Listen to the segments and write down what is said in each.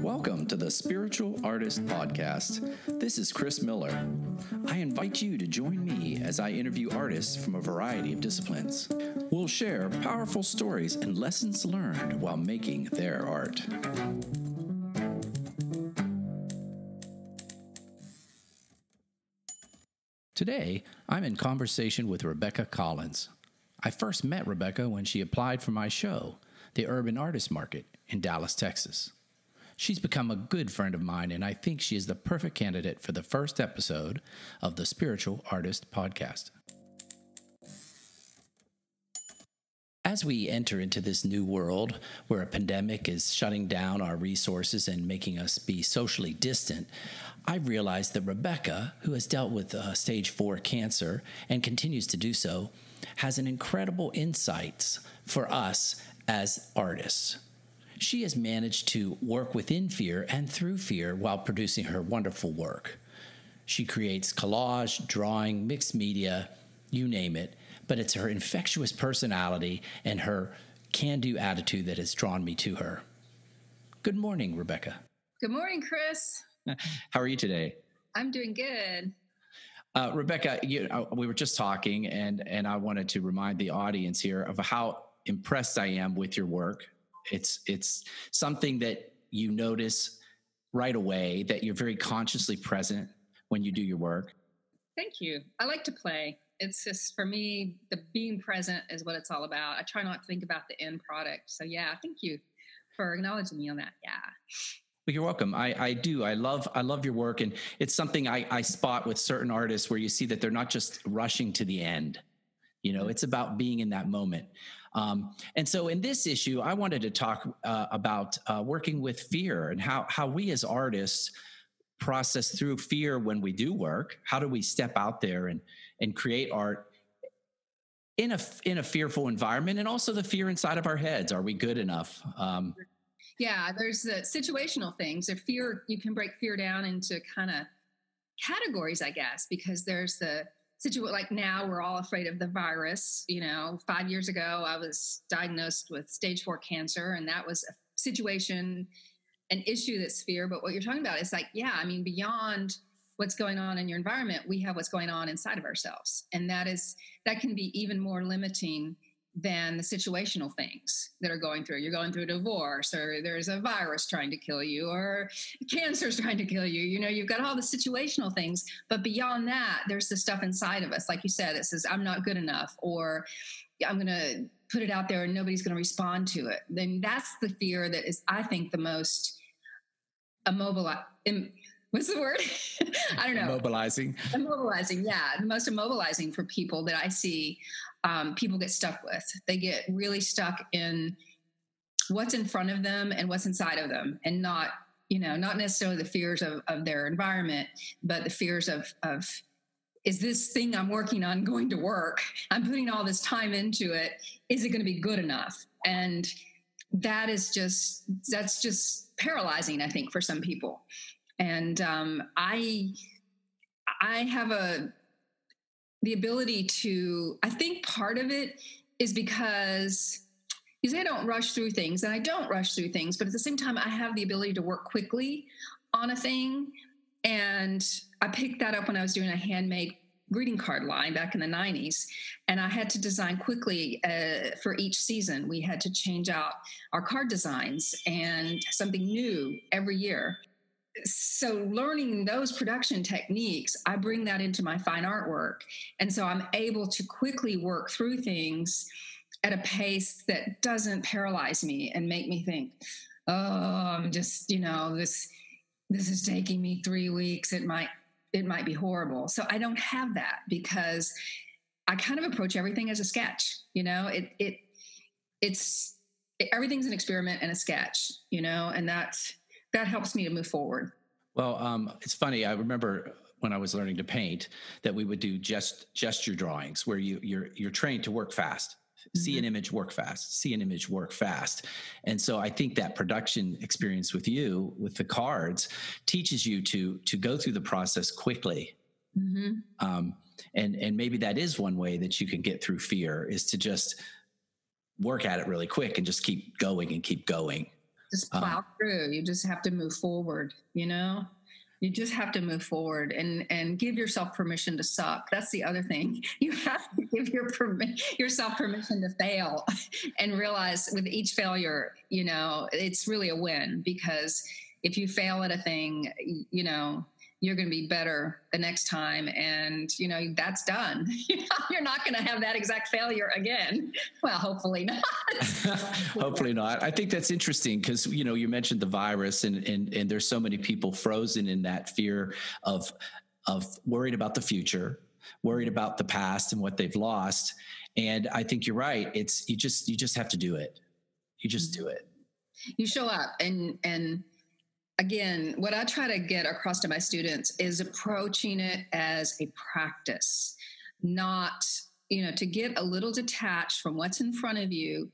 Welcome to the Spiritual Artist Podcast. This is Chris Miller. I invite you to join me as I interview artists from a variety of disciplines. We'll share powerful stories and lessons learned while making their art. Today, I'm in conversation with Rebecca Collins. I first met Rebecca when she applied for my show, The Urban Artist Market, in Dallas, Texas. She's become a good friend of mine, and I think she is the perfect candidate for the first episode of the Spiritual Artist Podcast. As we enter into this new world where a pandemic is shutting down our resources and making us be socially distant, I realized that Rebecca, who has dealt with stage 4 cancer and continues to do so, has an incredible insights for us as artists. She has managed to work within fear and through fear while producing her wonderful work. She creates collage, drawing, mixed media, you name it, but it's her infectious personality and her can-do attitude that has drawn me to her. Good morning, Rebecca. Good morning, Chris. How are you today? I'm doing good. Rebecca, we were just talking, and I wanted to remind the audience here of how impressed I am with your work. It's something that you notice right away, that you're very consciously present when you do your work. Thank you. I like to play. It's just, for me, the being present is what it's all about. I try not to think about the end product. So yeah, thank you for acknowledging me on that. Yeah. Well, you're welcome. I do. I love your work. And it's something I spot with certain artists where you see that they're not just rushing to the end. You know, it's about being in that moment. And so in this issue, I wanted to talk about working with fear and how we as artists process through fear when we do work. How do we step out there and create art in a fearful environment, and also the fear inside of our heads? Are we good enough? Yeah, there's the situational things. If fear, you can break fear down into kind of categories, I guess, because there's the situation, like now we're all afraid of the virus. 5 years ago, I was diagnosed with stage 4 cancer, and that was a situation, an issue that's fear. But what you're talking about is like, beyond what's going on in your environment, we have what's going on inside of ourselves. And that can be even more limiting than the situational things that are going through. You're going through a divorce, or there's a virus trying to kill you, or cancer's trying to kill you. You've got all the situational things, but beyond that, there's the stuff inside of us. Like you said, it says, I'm not good enough, or I'm going to put it out there and nobody's going to respond to it. Then that's the fear that is, I think, the most what's the word? I don't know. Immobilizing. Yeah. The most immobilizing for people that I see people get stuck with. They get really stuck in what's in front of them and what's inside of them, and not necessarily the fears of their environment, but the fears of, is this thing I'm working on going to work? I'm putting all this time into it. Is it going to be good enough? And that's just paralyzing, I think, for some people. And I have the ability to, I think part of it is because you say I don't rush through things, and I don't rush through things, but at the same time, I have the ability to work quickly on a thing. And I picked that up when I was doing a handmade greeting card line back in the 90s. And I had to design quickly for each season. We had to change out our card designs and something new every year. So learning those production techniques, I bring that into my fine artwork. And so I'm able to quickly work through things at a pace that doesn't paralyze me and make me think, oh, I'm just, this is taking me 3 weeks. It might be horrible. So I don't have that, because I kind of approach everything as a sketch. It's everything's an experiment and a sketch, and that helps me to move forward. Well, it's funny. I remember when I was learning to paint that we would do gesture drawings where you're trained to work fast. See an image, work fast. See an image, work fast. And so I think that production experience with you, with the cards, teaches you to go through the process quickly. Mm-hmm. And maybe that is one way that you can get through fear, is to just work at it really quick and just keep going and keep going. Just plow through. You just have to move forward, you know? You just have to move forward and give yourself permission to suck. That's the other thing. You have to give yourself permission to fail and realize with each failure, you know, it's really a win, because if you fail at a thing, you know, you're going to be better the next time. And, you know, that's done. You're not going to have that exact failure again. Well, hopefully not. Hopefully not. I think that's interesting because, you know, you mentioned the virus and there's so many people frozen in that fear of worried about the future, worried about the past and what they've lost. And I think you're right. It's, you just have to do it. You just do it. You show up and again, what I try to get across to my students is approaching it as a practice, not, you know, to get a little detached from what's in front of you,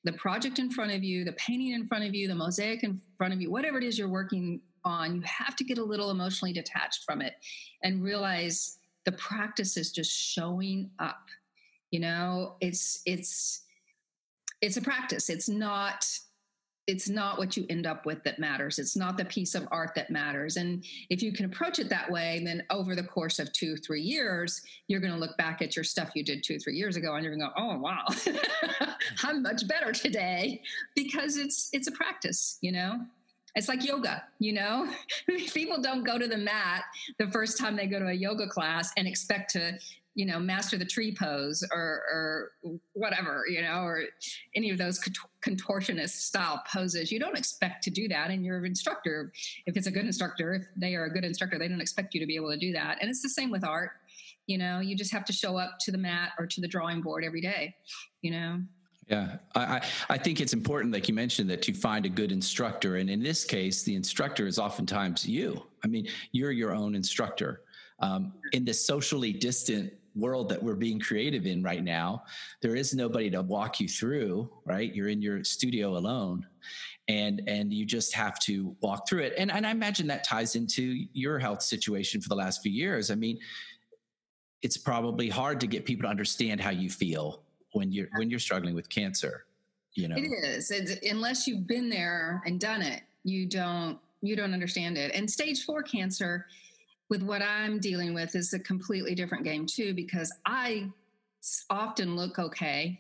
the project in front of you, the painting in front of you, the mosaic in front of you, whatever it is you're working on. You have to get a little emotionally detached from it and realize the practice is just showing up. You know, it's a practice. It's not what you end up with that matters. It's not the piece of art that matters. And if you can approach it that way, then over the course of 2-3 years, you're going to look back at your stuff you did 2-3 years ago and you're going to go, oh, wow, I'm much better today, because it's a practice, you know? It's like yoga, you know? People don't go to the mat the first time they go to a yoga class and expect to, you know, master the tree pose or whatever, you know, or any of those contortionist style poses. You don't expect to do that. And your instructor, if it's a good instructor, if they are a good instructor, they don't expect you to be able to do that. And it's the same with art. You know, you just have to show up to the mat or to the drawing board every day, you know? Yeah, I think it's important, like you mentioned, that you find a good instructor. And in this case, the instructor is oftentimes you. I mean, you're your own instructor. In this socially distant world that we're being creative in right now, there is nobody to walk you through, right? You're in your studio alone, and you just have to walk through it. And I imagine that ties into your health situation for the last few years. I mean, it's probably hard to get people to understand how you feel when you're struggling with cancer, you know. It is. Unless you've been there and done it, you don't understand it. And stage 4 cancer, with what I'm dealing with, is a completely different game too, because I often look okay.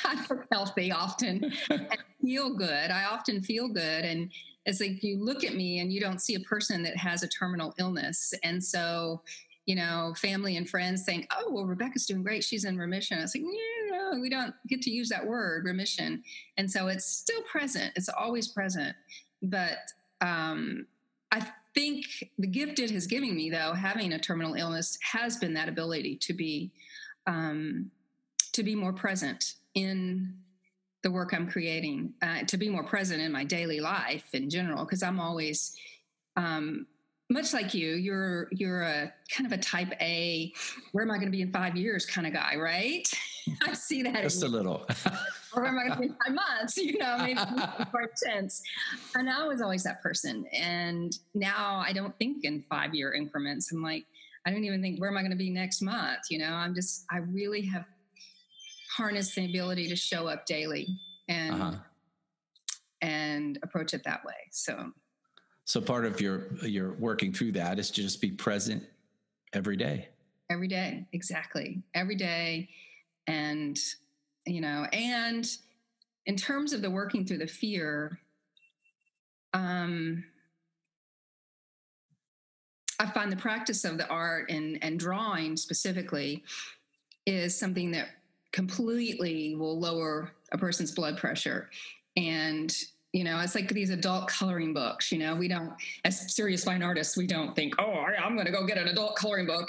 I look healthy often and feel good. I often feel good. And it's like you look at me and you don't see a person that has a terminal illness. And so, you know, family and friends think, oh, well, Rebecca's doing great. She's in remission. It's like, no, we don't get to use that word, remission. And so it's still present. It's always present. But I think the gift it has given me, though, having a terminal illness, has been that ability to be more present in the work I'm creating, to be more present in my daily life in general, because I'm always, much like you're a kind of a type A, where am I going to be in 5 years kind of guy, right? I see that. Just a little. Or am I going to be in 5 months? You know, maybe more intense. And I was always that person. And now I don't think in 5-year increments. I'm like, I don't even think, where am I going to be next month? You know, I really have harnessed the ability to show up daily and approach it that way. So part of your working through that is to just be present every day. Every day. Exactly. Every day. And, you know, and in terms of the working through the fear, I find the practice of the art and drawing specifically is something that completely will lower a person's blood pressure. And, you know, it's like these adult coloring books, you know, we don't, as serious fine artists, we don't think, oh, I'm going to go get an adult coloring book.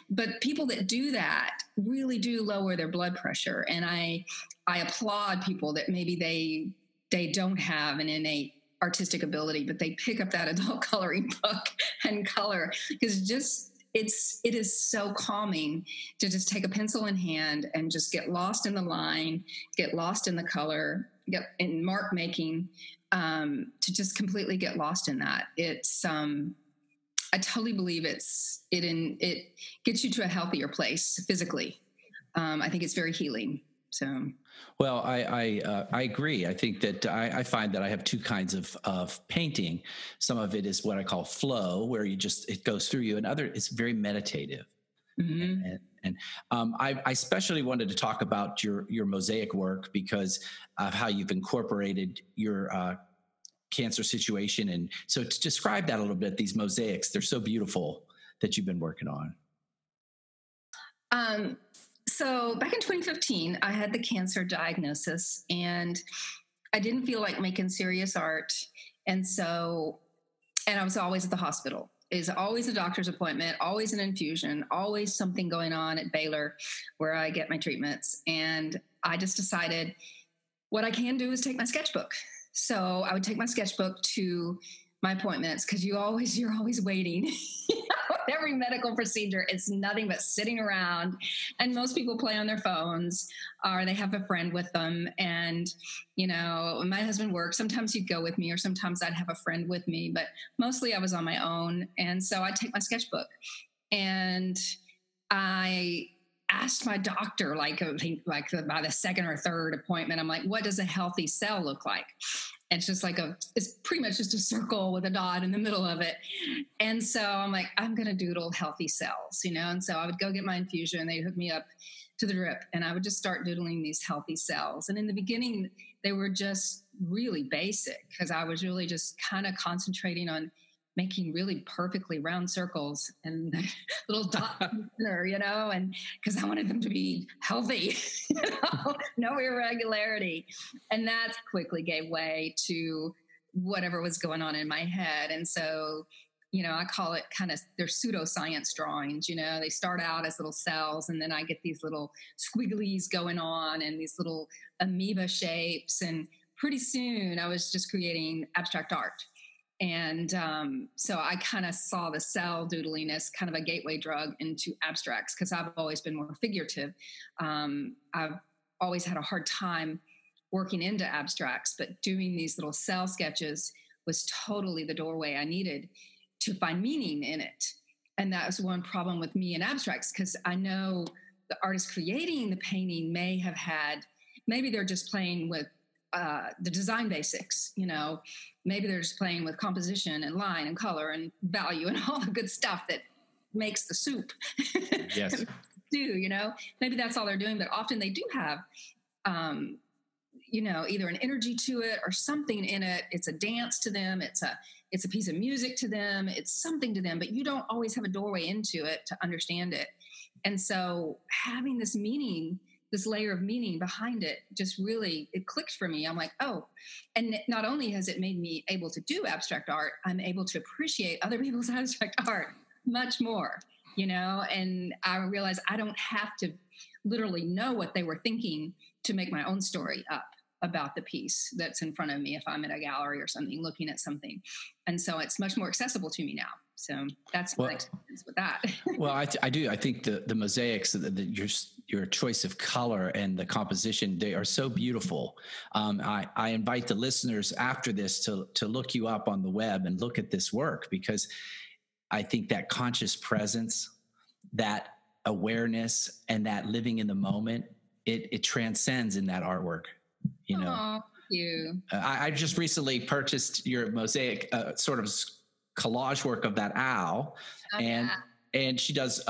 But people that do that really do lower their blood pressure. And I applaud people that maybe they don't have an innate artistic ability, but they pick up that adult coloring book and color, because it is so calming to just take a pencil in hand and just get lost in the line, get lost in the color, get in mark making, to just completely get lost in that. It's, I totally believe it gets you to a healthier place physically. I think it's very healing. So, well, I agree. I think that I find that I have two kinds of painting. Some of it is what I call flow, where it goes through you, and other it's very meditative. And I especially wanted to talk about your mosaic work because of how you've incorporated your cancer situation. And so to describe that a little bit, these mosaics, they're so beautiful that you've been working on. So back in 2015, I had the cancer diagnosis and I didn't feel like making serious art. And I was always at the hospital. Is always a doctor's appointment, always an infusion, always something going on at Baylor where I get my treatments. And I just decided what I can do is take my sketchbook. So I would take my sketchbook to my appointments because you're always waiting. Every medical procedure, it's nothing but sitting around. And most people play on their phones or they have a friend with them. And, when my husband worked, sometimes he'd go with me or sometimes I'd have a friend with me, but mostly I was on my own. And so I'd take my sketchbook and I asked my doctor, like by the second or third appointment, I'm like, what does a healthy cell look like? And it's just it's pretty much just a circle with a dot in the middle of it. And so I'm like, I'm going to doodle healthy cells, And so I would go get my infusion and they'd hook me up to the drip and I would just start doodling these healthy cells. And in the beginning, they were just really basic because I was really just kind of concentrating on making really perfectly round circles and little dots in the center, and because I wanted them to be healthy, no irregularity. And that quickly gave way to whatever was going on in my head. And so, I call it they're pseudoscience drawings, they start out as little cells and then I get these little squigglies going on and these little amoeba shapes. And pretty soon I was just creating abstract art. And so I kind of saw the cell doodling as kind of a gateway drug into abstracts because I've always been more figurative. I've always had a hard time working into abstracts, but doing these little cell sketches was totally the doorway I needed to find meaning in it. And that was one problem with me in abstracts because I know the artist creating the painting maybe they're just playing with the design basics, maybe they're just playing with composition and line and color and value and all the good stuff that makes the soup. Yes. Maybe that's all they're doing, but often they do have, either an energy to it or something in it. It's a dance to them. It's a piece of music to them. It's something to them, but you don't always have a doorway into it to understand it. And so having this layer of meaning behind it it clicked for me. I'm like, oh, and not only has it made me able to do abstract art, I'm able to appreciate other people's abstract art much more, and I realized I don't have to literally know what they were thinking to make my own story up about the piece that's in front of me if I'm in a gallery or something looking at something. And so it's much more accessible to me now. So that's my experience with that. Well, I do. I think the mosaics, your choice of color and the composition, they are so beautiful. I invite the listeners after this to look you up on the web and look at this work because I think that conscious presence, that awareness, and that living in the moment, it transcends in that artwork. Thank you. I just recently purchased your mosaic sort of collage work of that owl. And she does,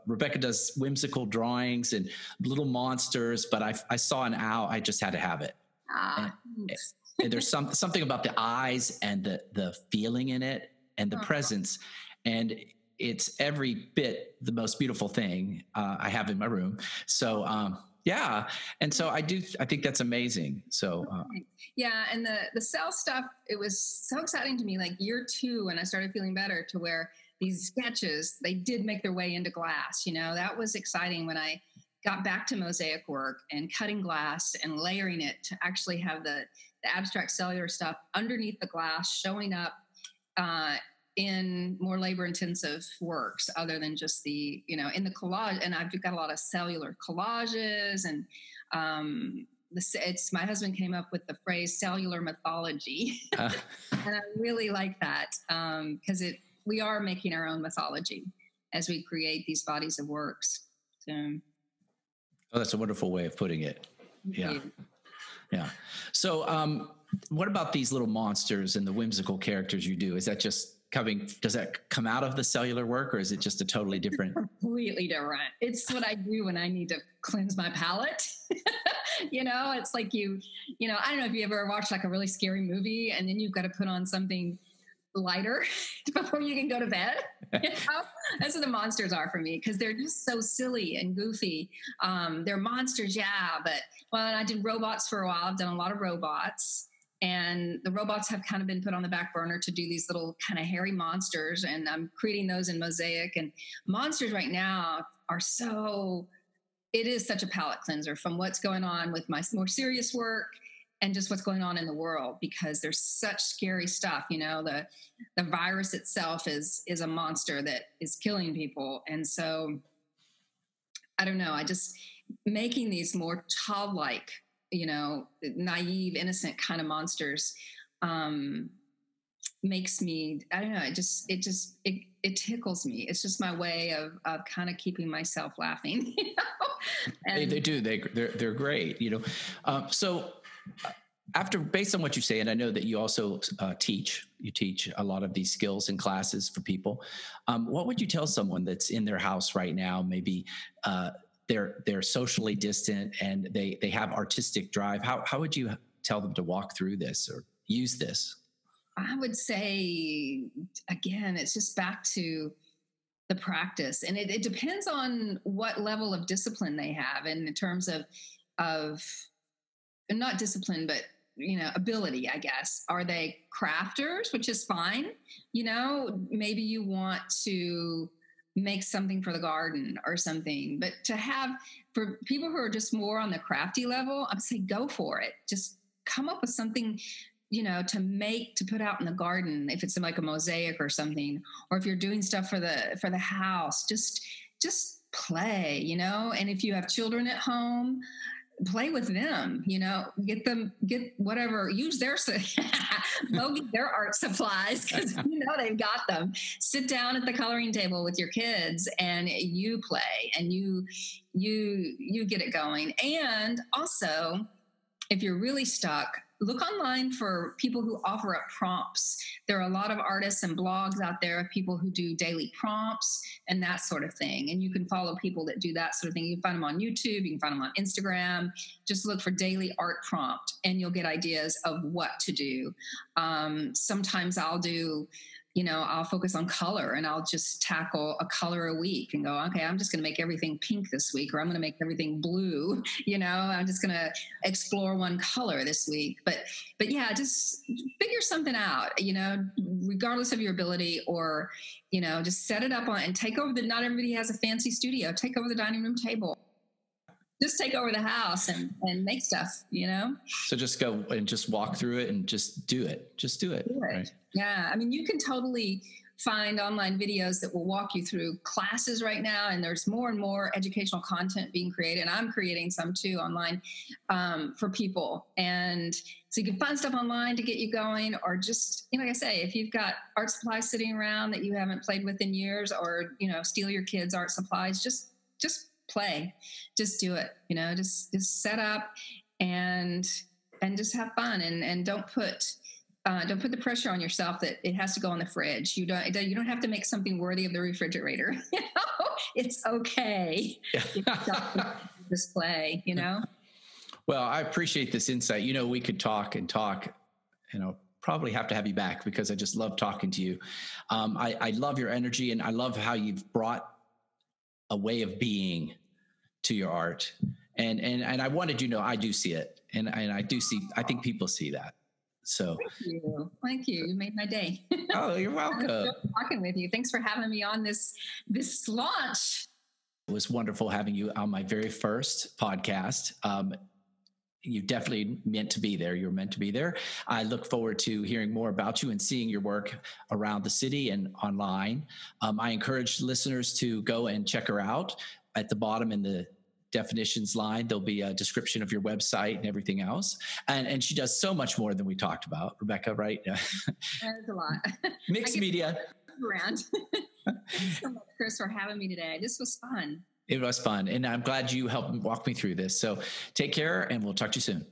Rebecca does whimsical drawings and little monsters, but I saw an owl, I just had to have it. And there's something about the eyes and the feeling in it and the presence. And it's every bit the most beautiful thing I have in my room. So, yeah. And so I think that's amazing. So, yeah. And the cell stuff, it was so exciting to me, like year 2, when I started feeling better to where these sketches, they did make their way into glass. That was exciting when I got back to mosaic work and cutting glass and layering it to actually have the abstract cellular stuff underneath the glass showing up, in more labor-intensive works other than just the, in the collage. And I've got a lot of cellular collages and my husband came up with the phrase cellular mythology. And I really like that because we are making our own mythology as we create these bodies of works. So. Oh, that's a wonderful way of putting it. Yeah. Yeah. So what about these little monsters and the whimsical characters you do? Is that just does that come out of the cellular work, or is it just a totally different? Completely different. It's what I do when I need to cleanse my palate. It's like I don't know if you ever watched like a really scary movie and then you've got to put on something lighter before you can go to bed. That's what the monsters are for me, because they're just so silly and goofy. They're monsters, but I did robots for a while. I've done a lot of robots, and the robots have kind of been put on the back burner to do these little kind of hairy monsters, and I'm creating those in Mosaic. And monsters right now it is such a palate cleanser from what's going on with my more serious work and just what's going on in the world, because there's such scary stuff. The virus itself is a monster that is killing people. And so I don't know, I just making these more childlike, naive, innocent kind of monsters makes me, I don't know, it tickles me. It's just my way of kind of keeping myself laughing. And they do. They're great. So based on what you say, and I know that you also teach a lot of these skills and classes for people. What would you tell someone that's in their house right now? Maybe they're socially distant and they have artistic drive. How would you tell them to walk through this or use this? I would say, again, it's just back to the practice, and it depends on what level of discipline they have, and in terms of not discipline, but ability, I guess. Are they crafters, which is fine? Maybe you want to make something for the garden or something, but for people who are just more on the crafty level, I'd say go for it. Just come up with something to put out in the garden, if it's like a mosaic or something, or if you're doing stuff for the house, just play, and if you have children at home, play with them, get whatever, use their art supplies, because they've got them. Sit down at the coloring table with your kids and you play and you get it going. And also, if you're really stuck, look online for people who offer up prompts. There are a lot of artists and blogs out there of people who do daily prompts and that sort of thing. And you can follow people that do that sort of thing. You can find them on YouTube. You can find them on Instagram. Just look for daily art prompt and you'll get ideas of what to do. Sometimes I'll focus on color and I'll just tackle a color a week and go, okay, I'm just going to make everything pink this week, or I'm going to make everything blue. I'm just going to explore one color this week. But yeah, just figure something out, regardless of your ability, or, just set it up and take over not everybody has a fancy studio. Take over the dining room table. Just take over the house and make stuff, So just go and just walk through it and just do it. Just do it. Right? Yeah. I mean, you can totally find online videos that will walk you through classes right now. And there's more and more educational content being created. And I'm creating some too online for people. And so you can find stuff online to get you going, or just, like I say, if you've got art supplies sitting around that you haven't played with in years, or, steal your kids' art supplies, just play, just do it, just set up and just have fun, and don't put the pressure on yourself that it has to go in the fridge. You don't have to make something worthy of the refrigerator. It's okay. Just play, Well, I appreciate this insight. We could talk and talk, probably have to have you back, because I just love talking to you. I love your energy, and I love how you've brought a way of being to your art. And I wanted I do see it. And I think people see that. So thank you. You made my day. Oh, you're welcome. Talking with you. Thanks for having me on this launch. It was wonderful having you on my very first podcast. You definitely meant to be there. You're meant to be there. I look forward to hearing more about you and seeing your work around the city and online. I encourage listeners to go and check her out. At the bottom in the definitions line, there'll be a description of your website and everything else. And she does so much more than we talked about, Rebecca, right? That's a lot. Mixed media. Around. Thanks so much, Chris, for having me today. This was fun. It was fun. And I'm glad you helped walk me through this. So take care and we'll talk to you soon.